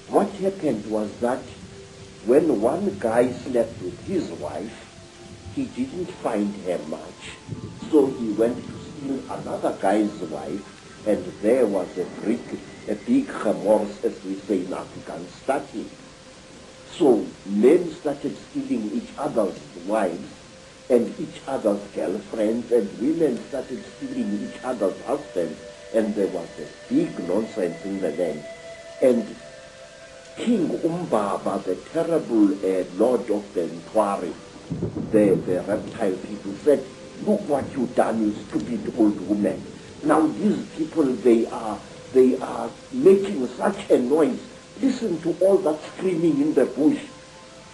What happened was that when one guy slept with his wife, he didn't find her much, so he went to steal another guy's wife, and there was a big remorse, as we say in African, starting. So men started stealing each other's wives and each other's girlfriends, and women started stealing each other's husbands, and there was a big nonsense in the land. And King Umbaba, the terrible lord of the Ntwari, the reptile people, said, "Look what you've done, you stupid old woman. Now these people, they are making such a noise. Listen to all that screaming in the bush.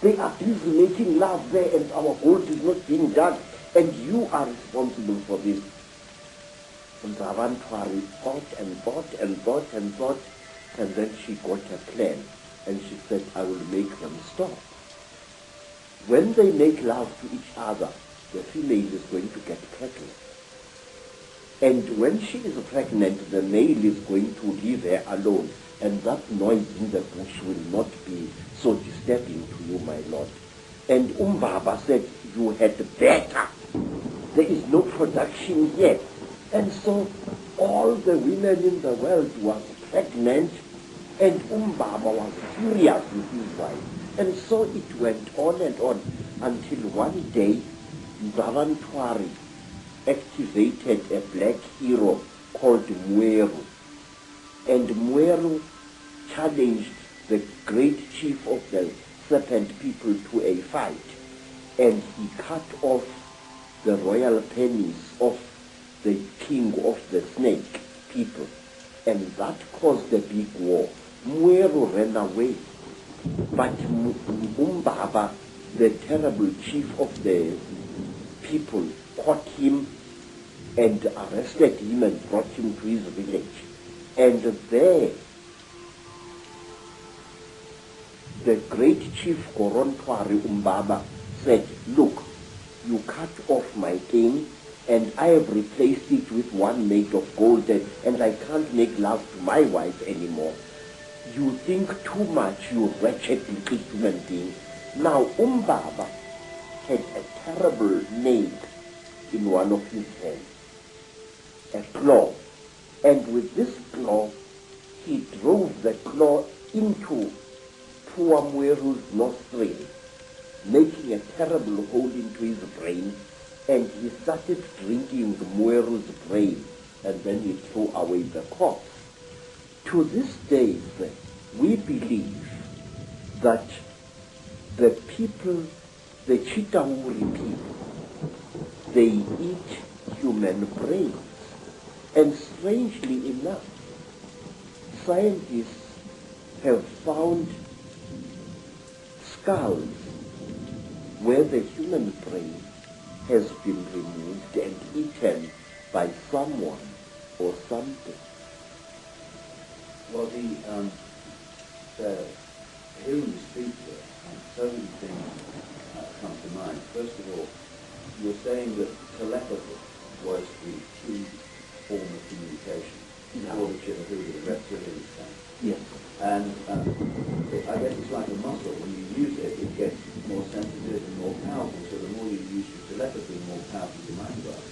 They are busy making love there, and our gold is not being dug, and you are responsible for this." And Ntwari thought and thought and thought and thought, and then she got a plan, and she said, "I will make them stop. When they make love to each other, the female is going to get pregnant. And when she is pregnant, the male is going to leave her alone, and that noise in the bush will not be so disturbing to you, my lord." And Umbaba said, "You had better. There is no production yet." And so all the women in the world was pregnant, and Umbaba was furious with his wife. And so it went on and on until one day Ntwari activated a black hero called Mweru. And Mweru challenged the great chief of the serpent people to a fight. And he cut off the royal penis of the king of the snake people. And that caused a big war. Mweru ran away. But Umbaba, the terrible chief of the people, caught him and arrested him and brought him to his village. And there, the great chief Korontwari Umbaba said, "Look, you cut off my king, and I have replaced it with one made of gold, and I can't make love to my wife anymore. You think too much, you wretched little human being." Now Umbaba had a terrible nail in one of his hands, a claw. And with this claw, he drove the claw into poor Mweru's nostril, making a terrible hole into his brain, and he started drinking Mweru's brain, and then he threw away the corpse. To this day, we believe that the people, the Chitauri people, they eat human brains. And strangely enough, scientists have found skulls where the human brain has been removed and eaten by someone or something. Well, hearing you speak here, so many things come to mind. First of all, you're saying that telepathy was the key form of communication for the Chitauri, the reptilian thing. Yes. And I guess it's like a muscle. When you use it, it gets more sensitive and more powerful. So the more you use your telepathy, the more powerful your mind got.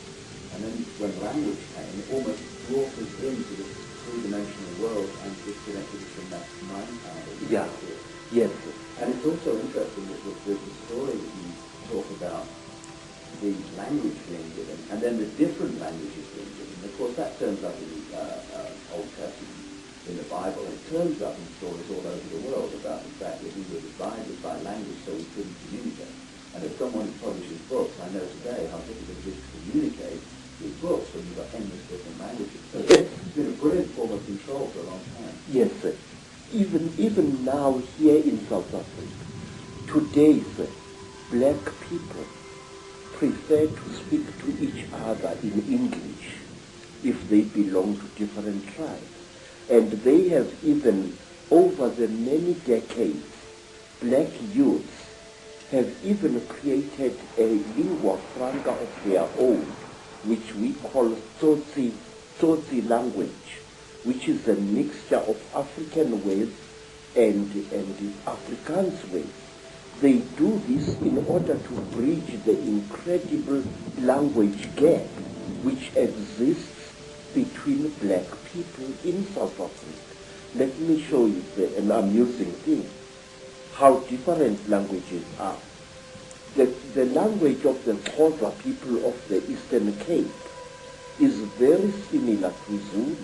And then when language came, it almost brought us into the three-dimensional world and disconnected us from that mind power. Yeah. Yes. And it's also interesting that the story that you talk about, the language being given, and then the different languages being given. Of course, that turns up in the Old Testament, in the Bible. It turns up in stories all over the world about the fact that we were divided by language so we couldn't communicate. And if someone publishes books, I know today how difficult it is to communicate with books when you've got endless different languages. So it's been a brilliant form of control for a long time. Yes, sir. Even now here in South Africa, today, sir, black people prefer to speak to each other in English if they belong to different tribes. And they have even, over the many decades, black youths have even created a lingua franca of their own, which we call Tsotsi language, which is a mixture of African words and Afrikaans ways. They do this in order to bridge the incredible language gap which exists between black people in South Africa. Let me show you an amusing thing, how different languages are. The language of the Xhosa people of the Eastern Cape is very similar to Zulu,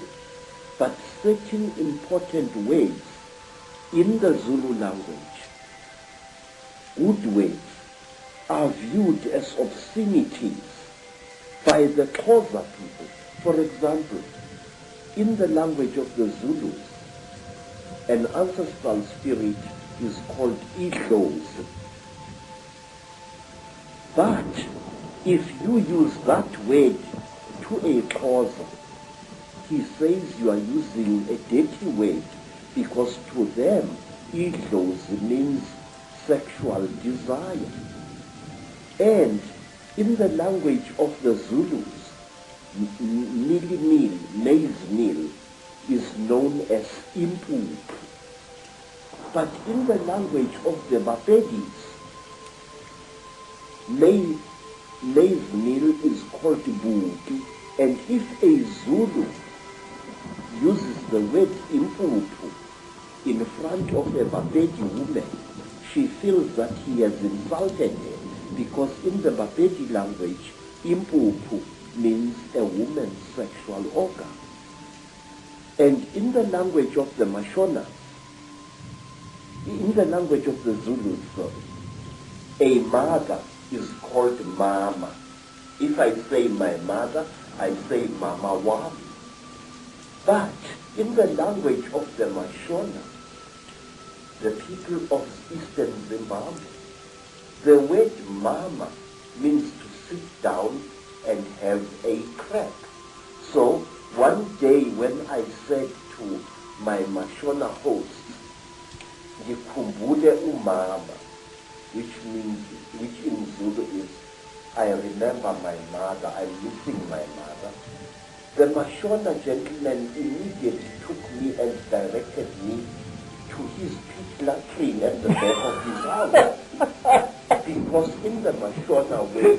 but certain important words in the Zulu language, good words, are viewed as obscenities by the Xhosa people. For example, in the language of the Zulus, an ancestral spirit is called Idlozi. But if you use that word to a Xhosa, he says you are using a dirty word, because to them, Idlozi means sexual desire. And in the language of the Zulus, mili meal, maize meal, is known as impuphu. But in the language of the Bapedis, maize meal is called buki, and if a Zulu uses the word impuphu in front of a Bapedi woman, she feels that he has insulted her, because in the Bapedi language, impuphu means a woman's sexual organ. And in the language of the Mashona, in the language of the Zulus, a mother is called mama. If I say my mother, I say mama wami. But in the language of the Mashona, the people of Eastern Zimbabwe, the word mama means to sit down and have a crack. So one day when I said to my Mashona host, ngikhumbule umama, which in Zulu is, I remember my mother, I'm missing my mother, the Mashona gentleman immediately took me and directed me to his pit latrine at the back of his house. Because in the Mashona way,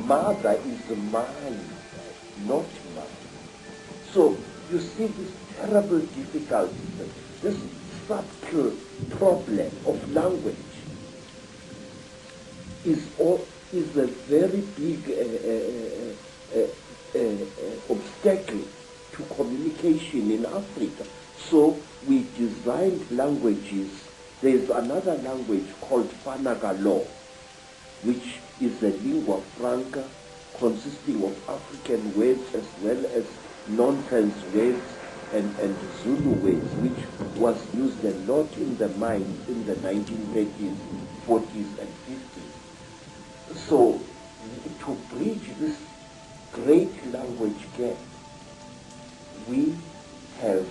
mother is mine, not mine. So you see this terrible difficulty, this subtle problem of language is a very big obstacle to communication in Africa. So we designed languages. There's another language called Fanagalo, which is a lingua franca consisting of African words as well as nonsense words and Zulu words, which was used a lot in the mines in the 1930s, 40s, and 50s. So to bridge this great language gap, we have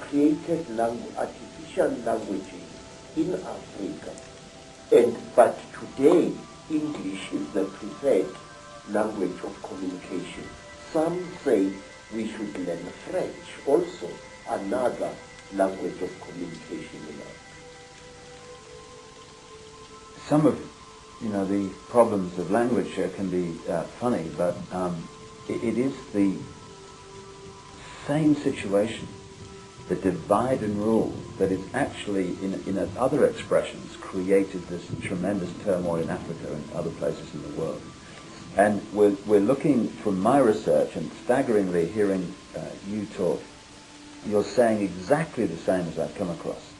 created artificial languages in Africa. But today, English is the preferred language of communication. Some say we should learn French, also another language of communication in Africa. Some of the problems of language can be funny, but it is the same situation, the divide and rule, that is actually, in other expressions, created this tremendous turmoil in Africa and other places in the world. And we're looking, from my research, and staggeringly hearing you talk, you're saying exactly the same as I've come across.